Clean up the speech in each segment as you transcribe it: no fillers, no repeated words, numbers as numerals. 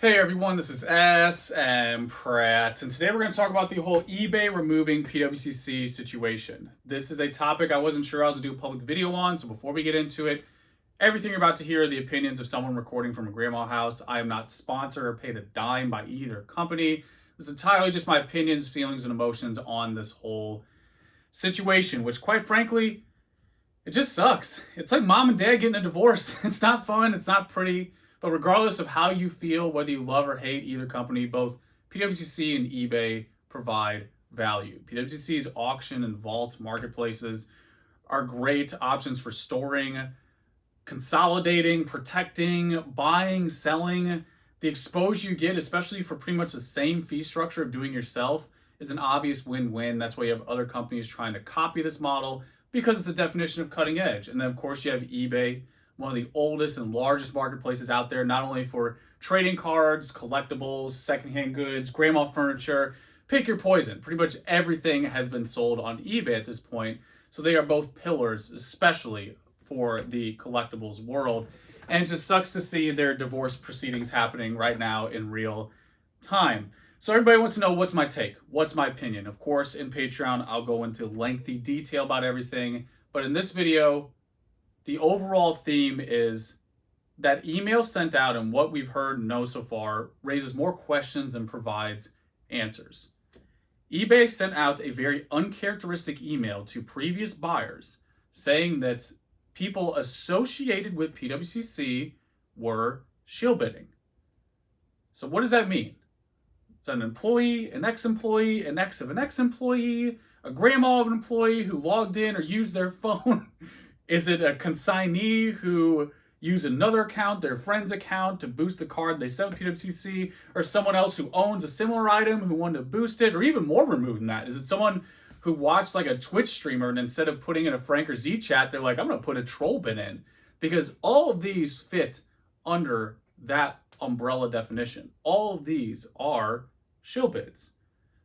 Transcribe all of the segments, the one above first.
Hey everyone, this is smpratte, and today we're going to talk about the whole eBay removing PWCC situation. This is a topic I wasn't sure I was going to do a public video on, so before we get into it, everything you're about to hear are the opinions of someone recording from a grandma house. I am not sponsored or paid a dime by either company. This is entirely just my opinions, feelings, and emotions on this whole situation, which quite frankly, it just sucks. It's like mom and dad getting a divorce. It's not fun, it's not pretty. But regardless of how you feel, whether you love or hate either company, both PWCC and eBay provide value. PWCC's auction and vault marketplaces are great options for storing, consolidating, protecting, buying, selling. The exposure you get, especially for pretty much the same fee structure of doing yourself, is an obvious win-win. That's why you have other companies trying to copy this model because it's a definition of cutting edge. And then, of course, you have eBay, one of the oldest and largest marketplaces out there, not only for trading cards, collectibles, secondhand goods, grandma furniture, pick your poison. Pretty much everything has been sold on eBay at this point. So they are both pillars, especially for the collectibles world. And it just sucks to see their divorce proceedings happening right now in real time. So everybody wants to know, what's my take? What's my opinion? Of course, in Patreon, I'll go into lengthy detail about everything. But in this video, the overall theme is that email sent out and what we've heard and know so far raises more questions than provides answers. eBay sent out a very uncharacteristic email to previous buyers saying that people associated with PWCC were shill bidding. So what does that mean? Is that an employee, an ex-employee, an ex of an ex-employee, a grandma of an employee who logged in or used their phone? Is it a consignee who used another account, their friend's account, to boost the card they sent PWCC, or someone else who owns a similar item who wanted to boost it, or even more removed than that? Is it someone who watched like a Twitch streamer and instead of putting in a Frank or Z chat, they're like, I'm going to put a troll bin in? Because all of these fit under that umbrella definition. All of these are shill bids.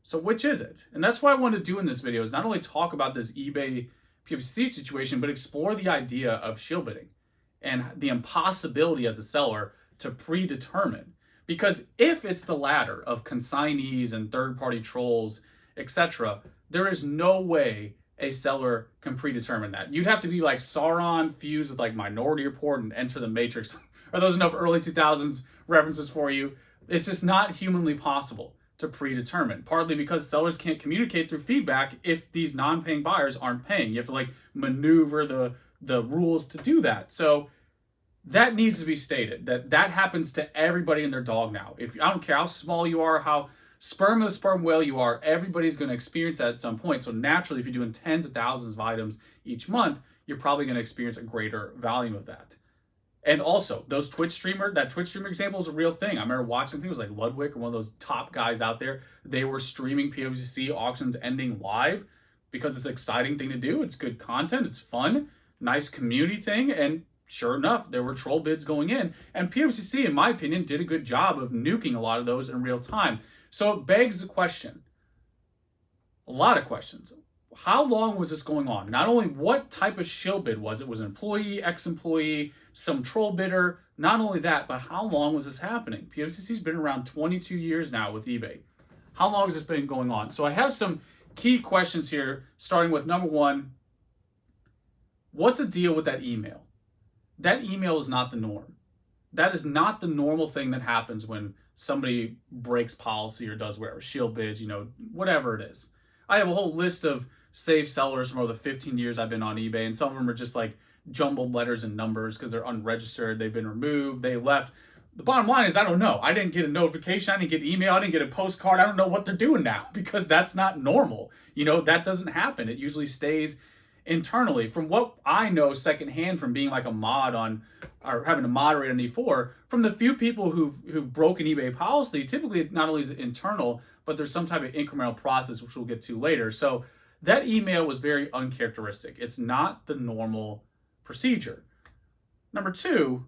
So which is it? And that's what I wanted to do in this video, is not only talk about this eBay PWCC situation, but explore the idea of shill bidding and the impossibility as a seller to predetermine. Because if it's the latter of consignees and third-party trolls, etc., there is no way a seller can predetermine that. You'd have to be like Sauron fused with like Minority Report and Enter the Matrix. Are those enough early 2000s references for you? It's just not humanly possible to predetermine, partly because sellers can't communicate through feedback if these non-paying buyers aren't paying. You have to like maneuver the rules to do that. So that needs to be stated, that happens to everybody and their dog now. If I don't care how small you are, how sperm of the sperm whale you are, everybody's going to experience that at some point. So naturally, if you're doing tens of thousands of items each month, you're probably going to experience a greater volume of that. And also, that Twitch streamer example is a real thing. I remember watching things like Ludwig, or one of those top guys out there. They were streaming PWCC auctions ending live because it's an exciting thing to do. It's good content. It's fun. Nice community thing. And sure enough, there were troll bids going in. And PWCC, in my opinion, did a good job of nuking a lot of those in real time. So it begs the question, a lot of questions. How long was this going on? Not only what type of shill bid was it? Was it employee, ex-employee, some troll bidder? Not only that, but how long was this happening? PWCC's been around 22 years now with eBay. How long has this been going on? So I have some key questions here, starting with number one. What's the deal with that email? That email is not the norm. That is not the normal thing that happens when somebody breaks policy or does whatever, shill bids, whatever it is. I have a whole list of saved sellers from over the 15 years I've been on eBay, and some of them are just like jumbled letters and numbers because they're unregistered, they've been removed, they left. The bottom line is, I don't know. I didn't get a notification, I didn't get email, I didn't get a postcard. I don't know what they're doing now because that's not normal. That doesn't happen. It usually stays internally. From what I know secondhand from being like a mod on, or having to moderate on E4, from the few people who've broken eBay policy, typically not only is it internal, but there's some type of incremental process, which we'll get to later. So that email was very uncharacteristic. It's not the normal procedure. Number two,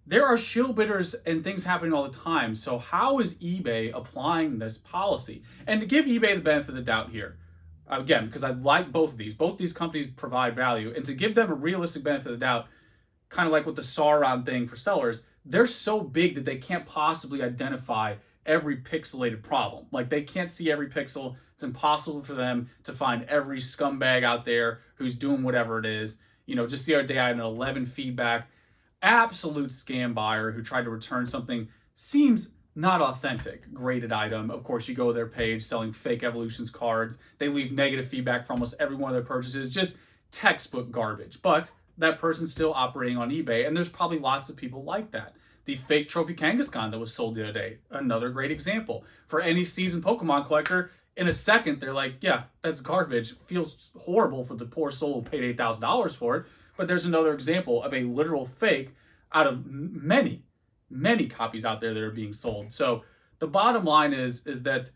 there are shill bidders and things happening all the time. So how is eBay applying this policy? And to give eBay the benefit of the doubt here, again, because I like both of these companies provide value, and to give them a realistic benefit of the doubt, kind of like with the Sauron thing for sellers, they're so big that they can't possibly identify every pixelated problem. Like they can't see every pixel. It's impossible for them to find every scumbag out there who's doing whatever it is. Just the other day I had an 11 feedback, absolute scam buyer who tried to return something seems not authentic, graded item. Of course, you go to their page selling fake Evolutions cards. They leave negative feedback for almost every one of their purchases, just textbook garbage. But that person's still operating on eBay, and there's probably lots of people like that. The fake Trophy Kangaskhan that was sold the other day, another great example. For any seasoned Pokemon collector, in a second, they're like, yeah, that's garbage. Feels horrible for the poor soul who paid $8,000 for it. But there's another example of a literal fake out of many, many copies out there that are being sold. So the bottom line is that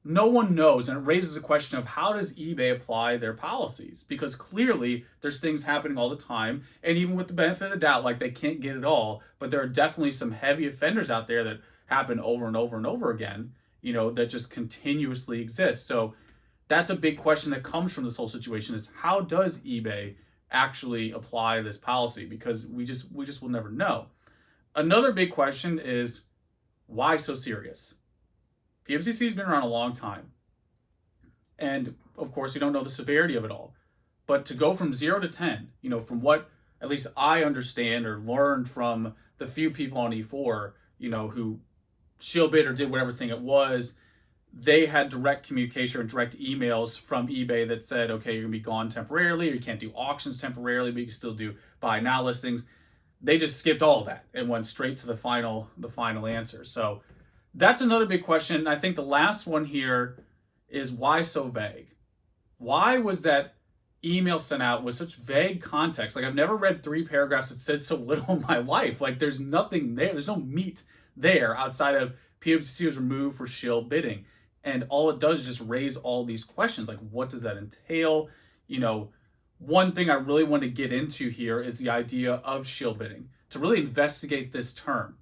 no one knows, and it raises a question of how does eBay apply their policies? Because clearly there's things happening all the time, and even with the benefit of the doubt, like they can't get it all, but there are definitely some heavy offenders out there that happen over and over and over again, that just continuously exist. So that's a big question that comes from this whole situation is how does eBay actually apply this policy? Because we just will never know. Another big question is why so serious? PWCC has been around a long time. And of course, we don't know the severity of it all. But to go from 0 to 10, from what at least I understand or learned from the few people on E4, who shill bid or did whatever thing it was, they had direct communication or direct emails from eBay that said, okay, you're gonna be gone temporarily, or you can't do auctions temporarily, but you can still do buy now listings. They just skipped all of that and went straight to the final answer. So that's another big question. I think the last one here is why so vague? Why was that email sent out with such vague context? Like I've never read 3 paragraphs that said so little in my life. Like there's nothing there. There's no meat there outside of PWCC was removed for shill bidding. And all it does is just raise all these questions. Like what does that entail? One thing I really want to get into here is the idea of shill bidding, to really investigate this term.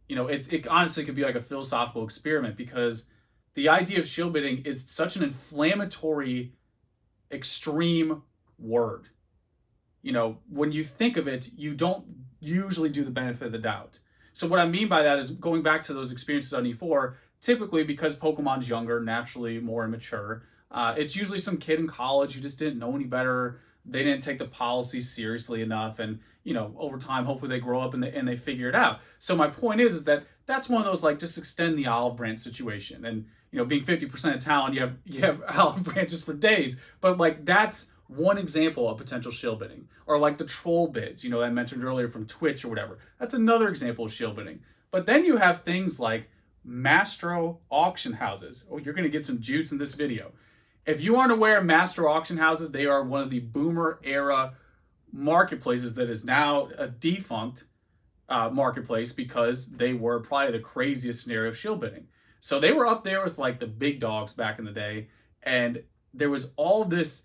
It honestly could be like a philosophical experiment because the idea of shill bidding is such an inflammatory, extreme word. When you think of it, you don't usually do the benefit of the doubt. So what I mean by that is going back to those experiences on E4, typically because Pokemon's younger, naturally more immature, it's usually some kid in college who just didn't know any better. They didn't take the policy seriously enough, and over time, hopefully they grow up and they figure it out. So my point is that that's one of those like just extend the olive branch situation, and being 50% of town, you have olive branches for days. But like that's one example of potential shill bidding, or like the troll bids, I mentioned earlier from Twitch or whatever. That's another example of shill bidding. But then you have things like Mastro auction houses. Oh, you're going to get some juice in this video. If you aren't aware of Mastro auction houses, they are one of the boomer era marketplaces that is now a defunct marketplace because they were probably the craziest scenario of shill bidding. So they were up there with like the big dogs back in the day, and there was all this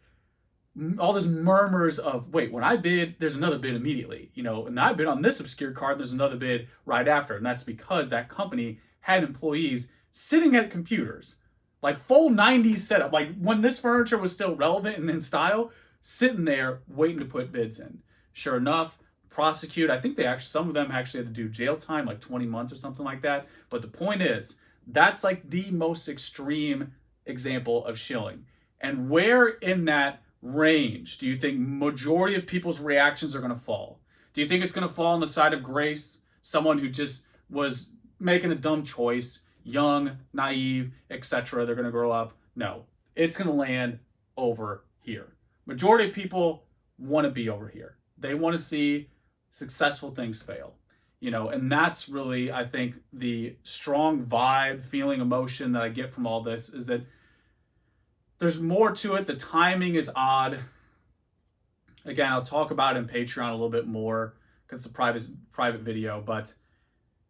murmurs of, wait, when I bid, there's another bid immediately, and I bid on this obscure card, there's another bid right after. And that's because that company had employees sitting at computers, like full 90s setup, like when this furniture was still relevant and in style, sitting there waiting to put bids in. Sure enough, prosecute. I think some of them actually had to do jail time, like 20 months or something like that. But the point is, that's like the most extreme example of shilling. And where in that range do you think majority of people's reactions are going to fall? Do you think it's going to fall on the side of grace, someone who just was making a dumb choice, young, naive, etc.? They're going to grow up? No, it's going to land over here. Majority of people want to be over here. They want to see successful things fail, and that's really, I think, the strong vibe, feeling, emotion that I get from all this is that there's more to it. The timing is odd. Again, I'll talk about it in Patreon a little bit more because it's a private video, but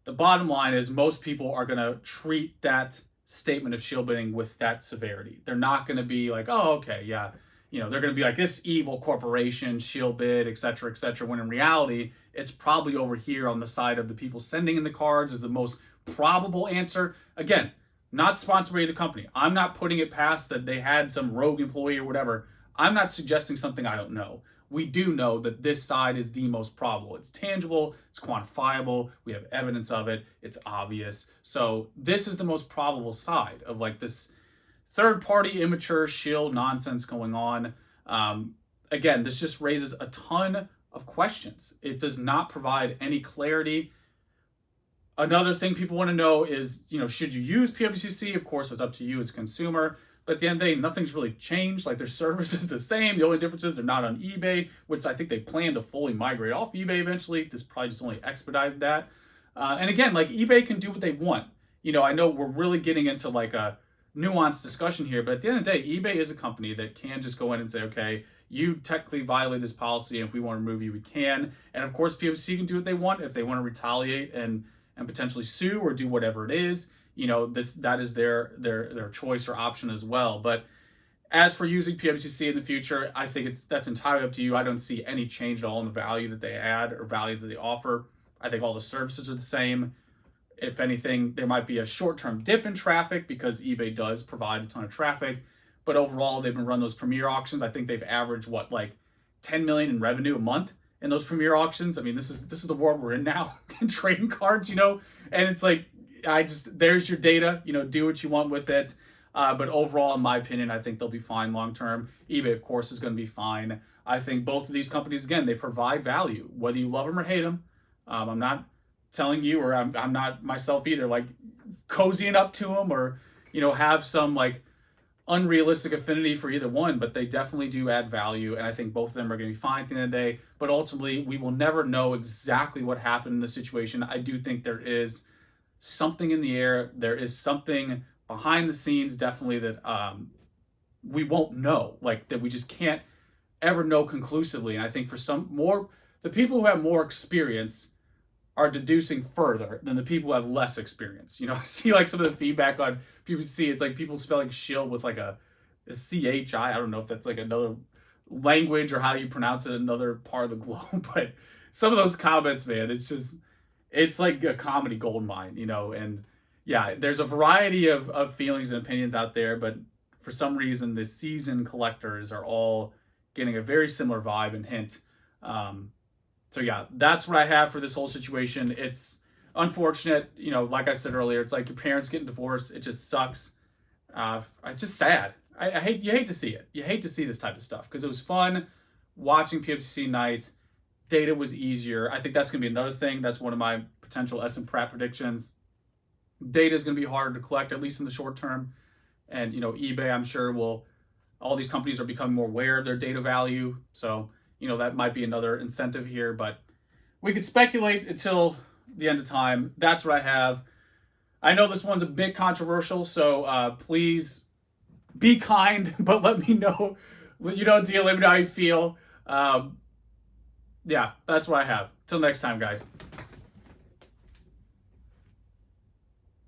the bottom line is most people are going to treat that statement of shill bidding with that severity. They're not going to be like, oh, okay, yeah. They're going to be like this evil corporation, shill bid, etc., when in reality, it's probably over here on the side of the people sending in the cards is the most probable answer. Again, not sponsored by the company. I'm not putting it past that they had some rogue employee or whatever. I'm not suggesting something I don't know. we do know that this side is the most probable. It's tangible, it's quantifiable, we have evidence of it, it's obvious. So this is the most probable side of like this third-party immature shill nonsense going on. Again, this just raises a ton of questions. It does not provide any clarity. Another thing people want to know is, should you use PWCC? Of course, it's up to you as a consumer. But at the end of the day, nothing's really changed. Like, their service is the same. The only difference is they're not on eBay, which I think they plan to fully migrate off eBay eventually. This probably just only expedited that. And again, like, eBay can do what they want. I know we're really getting into like a nuanced discussion here, but at the end of the day, eBay is a company that can just go in and say, okay, you technically violate this policy, and if we want to remove you, we can. And of course, PWC can do what they want if they want to retaliate and potentially sue or do whatever it is. That is their choice or option as well. But as for using PWCC in the future, I think that's entirely up to you. I don't see any change at all in the value that they add or value that they offer. I think all the services are the same. If anything, there might be a short-term dip in traffic because eBay does provide a ton of traffic. But overall, they've been running those premier auctions. I think they've averaged like 10 million in revenue a month in those premier auctions. I mean, this is the world we're in now in trading cards, and it's like, there's your data, do what you want with it. But overall, in my opinion, I think they'll be fine long term. eBay, of course, is going to be fine. I think both of these companies, again, they provide value, whether you love them or hate them. I'm not telling you, or I'm not myself either, like cozying up to them or, have some like unrealistic affinity for either one, but they definitely do add value. And I think both of them are going to be fine at the end of the day. But ultimately, we will never know exactly what happened in the situation. I do think there is something in the air. There is something behind the scenes, definitely, that we won't know, like that we just can't ever know conclusively. And I think for the people who have more experience are deducing further than the people who have less experience. I see like some of the feedback on PWC. It's like people spelling shill with like a CHI. I don't know if that's like another language or how you pronounce it in another part of the globe. But some of those comments, man, it's like a comedy gold mine, and yeah, there's a variety of feelings and opinions out there, but for some reason, the seasoned collectors are all getting a very similar vibe and hint. So yeah, that's what I have for this whole situation. It's unfortunate, like I said earlier, it's like your parents getting divorced. It just sucks. It's just sad. You hate to see it. You hate to see this type of stuff because it was fun watching PWCC night. Data was easier. I think that's going to be another thing. That's one of my potential smpratte predictions. Data is going to be harder to collect, at least in the short term. And, eBay, I'm sure all these companies are becoming more aware of their data value. So, that might be another incentive here, but we could speculate until the end of time. That's what I have. I know this one's a bit controversial, so please be kind, but let me know. Let me know how you feel. Yeah, that's what I have. Till next time, guys.